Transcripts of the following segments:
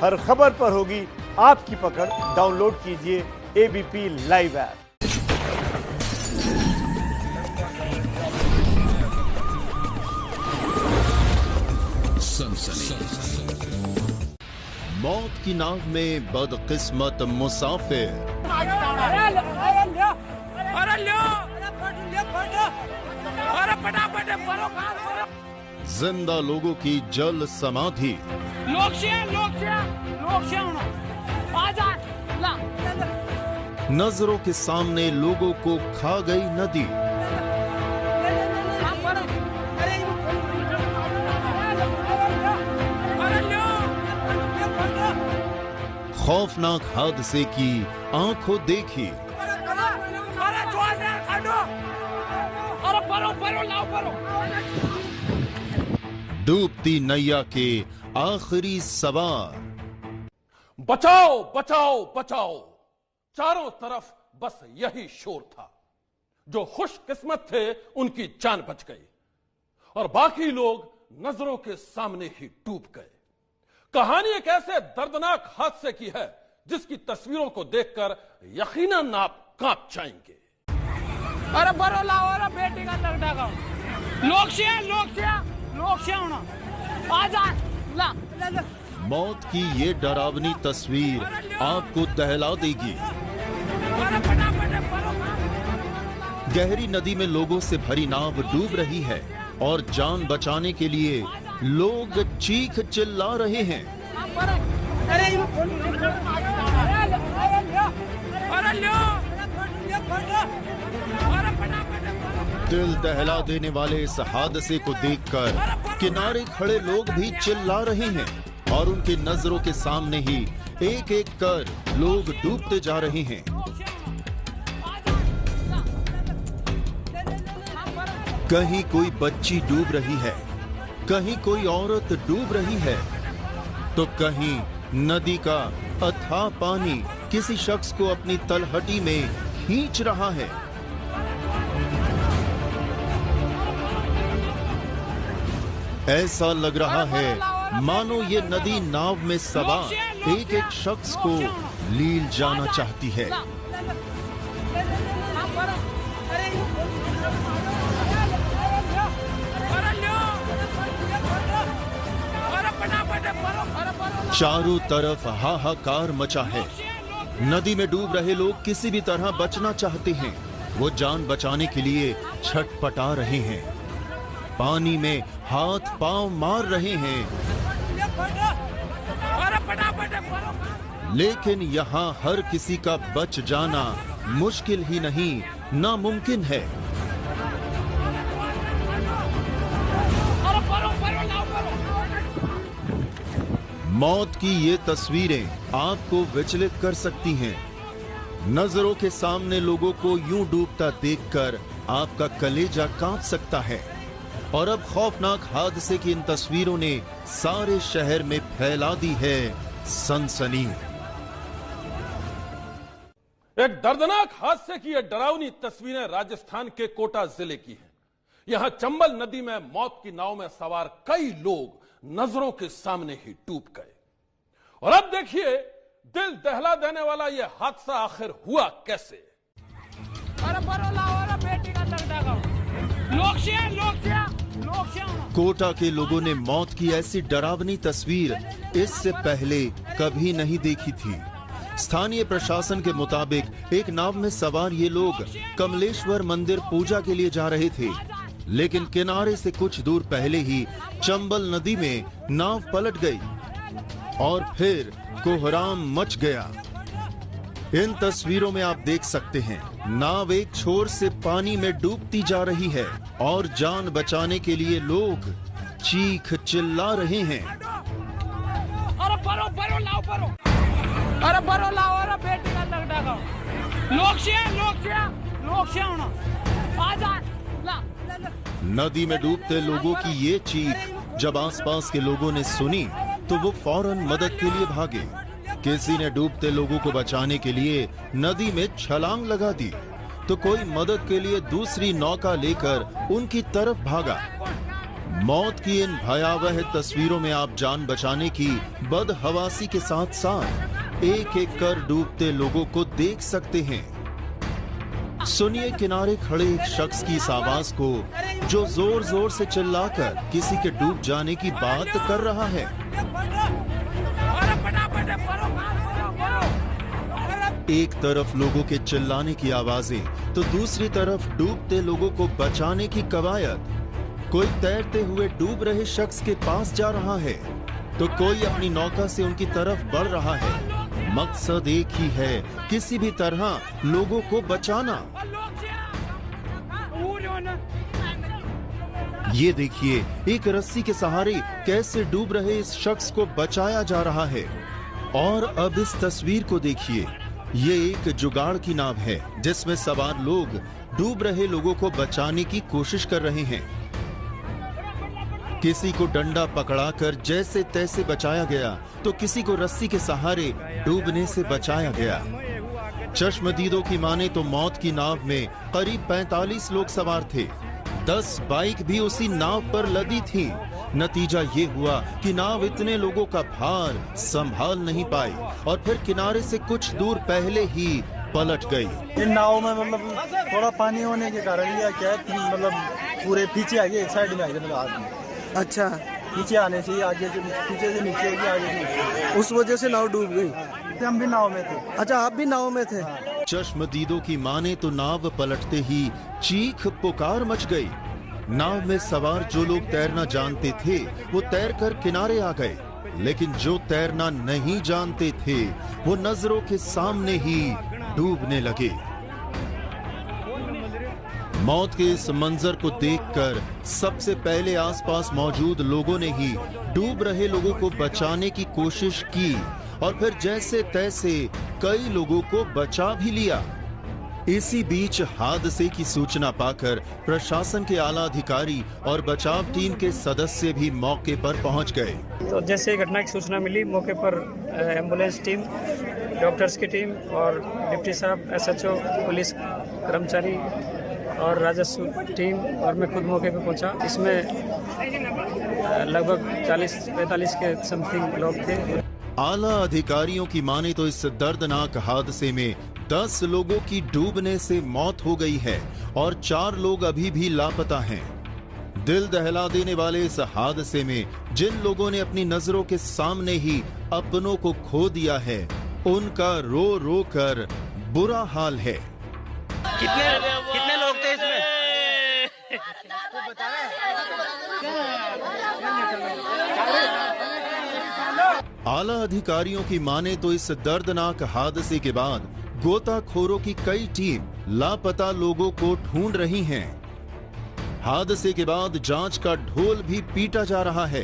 हर खबर पर होगी आपकी पकड़। डाउनलोड कीजिए एबीपी लाइव ऐप। मौत की नाव में बदकिस्मत मुसाफिर। जिंदा लोगों की जल समाधि। नजरों के सामने लोगों को खा गई नदी। खौफनाक हादसे की आंखों देखी। डूबती नैया के आखिरी सवार। बचाओ बचाओ बचाओ, चारों तरफ बस यही शोर था। जो खुशकिस्मत थे उनकी जान बच गई और बाकी लोग नजरों के सामने ही डूब गए। कहानी एक ऐसे दर्दनाक हादसे की है जिसकी तस्वीरों को देखकर यकीनन आप कांप जाएंगे। अरे बरो लाओ, अरे बेटी का दर्द का मौत की ये डरावनी तस्वीर आपको दहला देगी। गहरी नदी में लोगों से भरी नाव डूब रही है और जान बचाने के लिए लोग चीख चिल्ला रहे हैं। दिल दहला देने वाले इस हादसे को देखकर किनारे खड़े लोग भी चिल्ला रहे हैं और उनकी नजरों के सामने ही एक एक कर लोग डूबते जा रहे हैं। कहीं कोई बच्ची डूब रही है, कहीं कोई औरत डूब रही है, तो कहीं नदी का अथाह पानी किसी शख्स को अपनी तलहटी में खींच रहा है। ऐसा लग रहा है मानो ये नदी नाव में सवार एक एक शख्स को लील जाना चाहती है। चारों तरफ हाहाकार मचा है। नदी में डूब रहे लोग किसी भी तरह बचना चाहते हैं। वो जान बचाने के लिए छटपटा रहे हैं, पानी में हाथ पांव मार रहे हैं, लेकिन यहाँ हर किसी का बच जाना मुश्किल ही नहीं, नामुमकिन है। मौत की ये तस्वीरें आपको विचलित कर सकती हैं। नजरों के सामने लोगों को यूं डूबता देखकर आपका कलेजा कांप सकता है और अब खौफनाक हादसे की इन तस्वीरों ने सारे शहर में फैला दी है सनसनी। एक दर्दनाक हादसे की ये डरावनी तस्वीरें राजस्थान के कोटा जिले की हैं। यहां चंबल नदी में मौत की नाव में सवार कई लोग नजरों के सामने ही डूब गए। और अब देखिए दिल दहला देने वाला यह हादसा आखिर हुआ कैसे। अरे बरो लाओ, अरे बेटी का दर्द का कोटा के लोगों ने मौत की ऐसी डरावनी तस्वीर इससे पहले कभी नहीं देखी थी। स्थानीय प्रशासन के मुताबिक एक नाव में सवार ये लोग कमलेश्वर मंदिर पूजा के लिए जा रहे थे, लेकिन किनारे से कुछ दूर पहले ही चंबल नदी में नाव पलट गई और फिर कोहराम मच गया। इन तस्वीरों में आप देख सकते हैं नाव एक छोर से पानी में डूबती जा रही है और जान बचाने के लिए लोग चीख चिल्ला रहे हैं। अरे बरो लाओ, अरे बरो लाओ, अरे बेटी का दर्द का नदी में डूबते लोगों की ये चीख जब आसपास के लोगों ने सुनी तो वो फौरन मदद के लिए भागे। किसी ने डूबते लोगों को बचाने के लिए नदी में छलांग लगा दी तो कोई मदद के लिए दूसरी नौका लेकर उनकी तरफ भागा। मौत की इन भयावह तस्वीरों में आप जान बचाने की बदहवासी के साथ साथ एक एक कर डूबते लोगों को देख सकते हैं। सुनिए किनारे खड़े एक शख्स की इस आवाज को जो जोर जोर से चिल्लाकर किसी के डूब जाने की बात कर रहा है। एक तरफ लोगों के चिल्लाने की आवाजें तो दूसरी तरफ डूबते लोगों को बचाने की कवायद। कोई तैरते हुए डूब रहे शख्स के पास जा रहा है तो कोई अपनी नौका से उनकी तरफ बढ़ रहा है। मकसद एक ही है, किसी भी तरह लोगों को बचाना। ये देखिए एक रस्सी के सहारे कैसे डूब रहे इस शख्स को बचाया जा रहा है। और अब इस तस्वीर को देखिए, ये एक जुगाड़ की नाव है जिसमें सवार लोग डूब रहे लोगों को बचाने की कोशिश कर रहे हैं। किसी को डंडा पकड़ाकर जैसे तैसे बचाया गया तो किसी को रस्सी के सहारे डूबने से बचाया गया। चश्मदीदों की माने तो मौत की नाव में करीब 45 लोग सवार थे। 10 बाइक भी उसी नाव पर लदी थी। नतीजा ये हुआ कि नाव इतने लोगों का भार संभाल नहीं पाई और फिर किनारे से कुछ दूर पहले ही पलट गई। इन नाव में मतलब थोड़ा पानी होने के कारण या क्या मतलब पूरे पीछे आ गए, एक साइड में आ गए, मतलब आदमी। अच्छा, पीछे आने से आगे से पीछे से नीचे होगी, आगे से नीचे। उस वजह से नाव डूब गई। हम भी नाव में थे। अच्छा, आप भी नाव में थे। चश्मदीदों की माने तो नाव पलटते ही चीख पुकार मच गई। नाव में सवार जो लोग तैरना जानते थे वो तैरकर किनारे आ गए, लेकिन जो तैरना नहीं जानते थे वो नजरों के सामने ही डूबने लगे। मौत के इस मंजर को देखकर सबसे पहले आसपास मौजूद लोगों ने ही डूब रहे लोगों को बचाने की कोशिश की और फिर जैसे तैसे कई लोगों को बचा भी लिया। इसी बीच हादसे की सूचना पाकर प्रशासन के आला अधिकारी और बचाव टीम के सदस्य भी मौके पर पहुंच गए। तो जैसे घटना की सूचना मिली, मौके पर एम्बुलेंस टीम, डॉक्टर्स की टीम और डिप्टी साहब, SHO, पुलिस कर्मचारी और राजस्व टीम और मैं खुद मौके पर पहुंचा। इसमें लगभग 40-45 के समथिंग लोग थे। आला अधिकारियों की माने तो इस दर्दनाक हादसे में 10 लोगों की डूबने से मौत हो गई है और 4 लोग अभी भी लापता हैं। दिल दहला देने वाले इस हादसे में जिन लोगों ने अपनी नजरों के सामने ही अपनों को खो दिया है, उनका रो रो कर बुरा हाल है। कितने लोग थे इसमें? आला अधिकारियों की माने तो इस दर्दनाक हादसे के बाद गोताखोरों की कई टीम लापता लोगों को ढूंढ रही हैं। हादसे के बाद जांच का ढोल भी पीटा जा रहा है।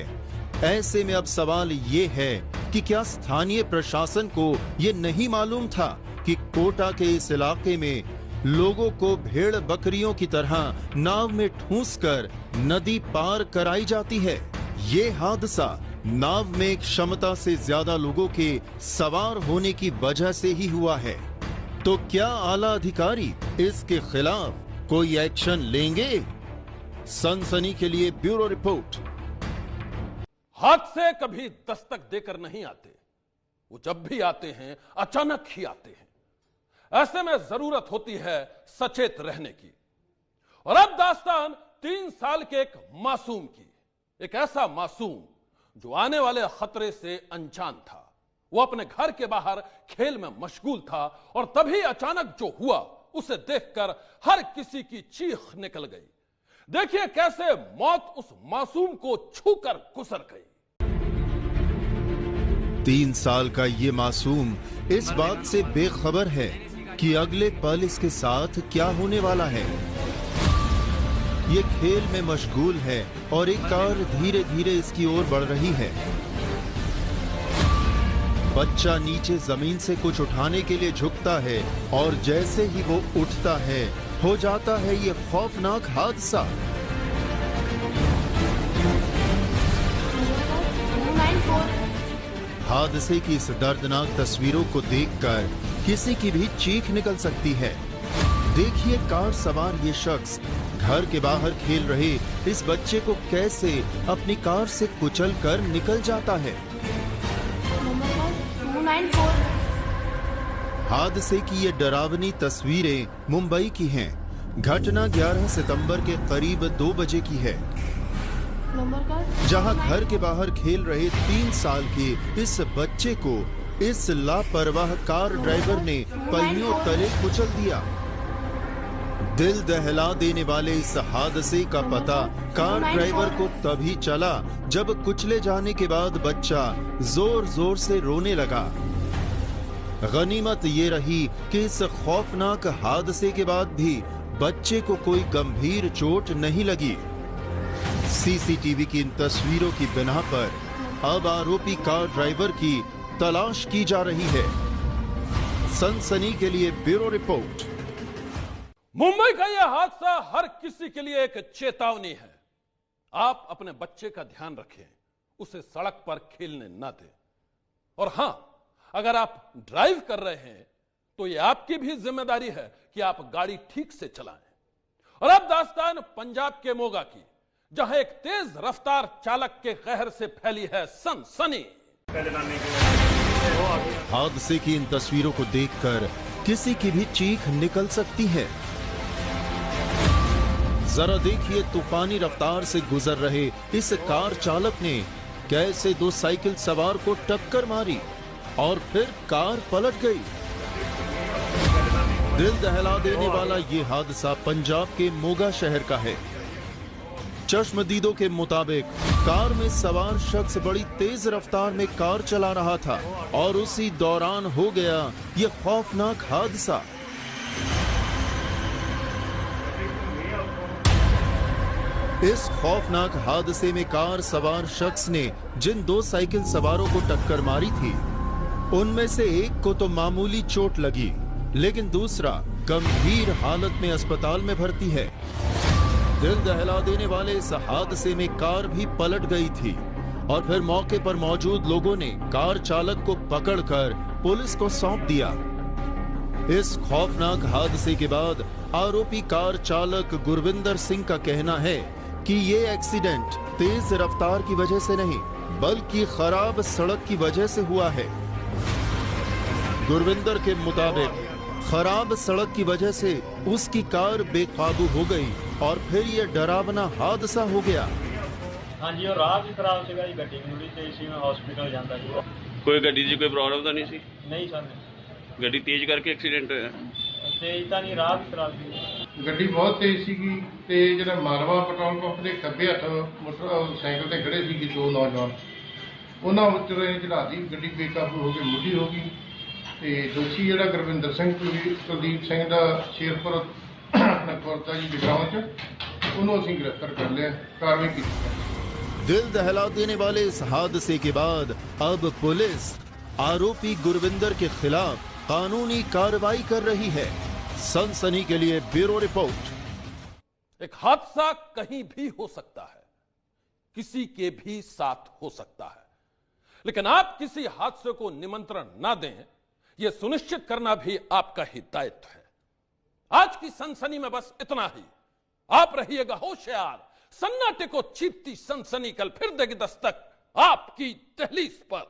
ऐसे में अब सवाल ये है कि क्या स्थानीय प्रशासन को ये नहीं मालूम था कि कोटा के इस इलाके में लोगों को भेड़ बकरियों की तरह नाव में ठूंसकर नदी पार कराई जाती है। ये हादसा नाव में क्षमता से ज्यादा लोगों के सवार होने की वजह से ही हुआ है। तो क्या आला अधिकारी इसके खिलाफ कोई एक्शन लेंगे? सनसनी के लिए ब्यूरो रिपोर्ट। हादसे कभी दस्तक देकर नहीं आते, वो जब भी आते हैं अचानक ही आते हैं। ऐसे में जरूरत होती है सचेत रहने की। और अब दास्तान 3 साल के एक मासूम की, एक ऐसा मासूम जो आने वाले खतरे से अनजान था। वो अपने घर के बाहर खेल में मशगूल था और तभी अचानक जो हुआ उसे देखकर हर किसी की चीख निकल गई। देखिए कैसे मौत उस मासूम को छूकर गुजर गई। 3 साल का ये मासूम इस बात से बेखबर है कि अगले पल इसके साथ क्या होने वाला है। ये खेल में मशगूल है और एक कार धीरे धीरे इसकी ओर बढ़ रही है। बच्चा नीचे जमीन से कुछ उठाने के लिए झुकता है और जैसे ही वो उठता है हो जाता है ये खौफनाक हादसा। हादसे की इस दर्दनाक तस्वीरों को देखकर किसी की भी चीख निकल सकती है। देखिए कार सवार ये शख्स घर के बाहर खेल रहे इस बच्चे को कैसे अपनी कार से कुचल कर निकल जाता है। हादसे की ये डरावनी तस्वीरें मुंबई की हैं। घटना 11 सितंबर के करीब 2 बजे की है, जहां घर के बाहर खेल रहे 3 साल के इस बच्चे को इस लापरवाह कार ड्राइवर ने पहियों तले कुचल दिया। दिल दहला देने वाले इस हादसे का पता कार ड्राइवर को तभी चला जब कुचले जाने के बाद बच्चा जोर जोर से रोने लगा। गनीमत ये रही कि इस खौफनाक हादसे के बाद भी बच्चे को कोई गंभीर चोट नहीं लगी। सीसीटीवी की इन तस्वीरों की बिना पर अब आरोपी कार ड्राइवर की तलाश की जा रही है। सनसनी के लिए ब्यूरो रिपोर्ट। मुंबई का यह हादसा हर किसी के लिए एक चेतावनी है। आप अपने बच्चे का ध्यान रखें, उसे सड़क पर खेलने ना दें। और हां, अगर आप ड्राइव कर रहे हैं तो यह आपकी भी जिम्मेदारी है कि आप गाड़ी ठीक से चलाएं। और अब दास्तान पंजाब के मोगा की, जहां एक तेज रफ्तार चालक के कहर से फैली है सनसनी। हादसे की इन तस्वीरों को देखकर किसी की भी चीख निकल सकती है। जरा देखिए, तूफानी रफ्तार से गुजर रहे इस कार चालक ने कैसे 2 साइकिल सवार को टक्कर मारी और फिर कार पलट गई। दिल दहला देने वाला ये हादसा पंजाब के मोगा शहर का है। चश्मदीदों के मुताबिक कार में सवार शख्स बड़ी तेज रफ्तार में कार चला रहा था और उसी दौरान हो गया ये खौफनाक हादसा। इस खौफनाक हादसे में कार सवार शख्स ने जिन 2 साइकिल सवारों को टक्कर मारी थी, उनमें से एक को तो मामूली चोट लगी, लेकिन दूसरा गंभीर हालत में अस्पताल में भर्ती है। दिल दहला देने वाले इस हादसे में कार भी पलट गई थी और फिर मौके पर मौजूद लोगों ने कार चालक को पकड़कर पुलिस को सौंप दिया। इस खौफनाक हादसे के बाद आरोपी कार चालक गुरविंदर सिंह का कहना है कि ये एक्सीडेंट तेज रफ्तार की वजह से नहीं, बल्कि खराब सड़क की वजह से हुआ है। गुरविंदर के मुताबिक खराब सड़क की वजह से उसकी कार बेकाबू हो गई और फिर ये डरावना हादसा हो गया। हाँ जी, और राह भी खराब सीगा जी, गड्डी मुड़ी ते इसी में हॉस्पिटल जाता जी। कोई गड्डी दी कोई प्रॉब्लम तो नहीं सी? नहीं सर, गड्डी तेज करके एक्सीडेंट होया? तेज तो नहीं, राह भी खराब सी। गड्डी बहुत तेज सीगी ते ਜਿਹੜਾ ਮਾਲਵਾ ਪੈਟਰੋਲ ਪੰਪ ਦੇ ਖੱਬੇ ਹੱਥ ਮੋਟਰਸਾਈਕਲ ਤੇ ਖੜੇ ਸੀਗੇ 2 ਨੌਜਵਾਨ, ਉਹਨਾਂ ਵਿੱਚੋਂ ਇਹ ਚੜਾਦੀ ਗੱਡੀ ਬੇਕਾਬੂ ਹੋ ਕੇ ਮੁੱਢੀ ਹੋ ਗਈ ਤੇ ਦੋਸ਼ੀ ਜਿਹੜਾ ਗੁਰਵਿੰਦਰ ਸਿੰਘ ਕੁਲਦੀਪ ਸਿੰਘ ਦਾ ਸ਼ੇਰਪੁਰ ਆਪਣਾ ਕੋਰਤਾ ਜੀ ਜਗਰਾਉਂ ਚ, ਉਹਨੂੰ ਅਸੀਂ ਗ੍ਰਿਫਤਾਰ ਕਰ ਲਿਆ, कार्रवाई की। दिल दहला देने वाले इस हादसे के बाद अब पुलिस आरोपी गुरविंदर के खिलाफ कानूनी कार्रवाई कर रही है। सनसनी के लिए ब्यूरो रिपोर्ट। एक हादसा कहीं भी हो सकता है, किसी के भी साथ हो सकता है, लेकिन आप किसी हादसे को निमंत्रण ना दें, यह सुनिश्चित करना भी आपका ही दायित्व है। आज की सनसनी में बस इतना ही। आप रहिएगा होशियार। सन्नाटे को चीरती सनसनी कल फिर देगी दस्तक आपकी दहलीज पर।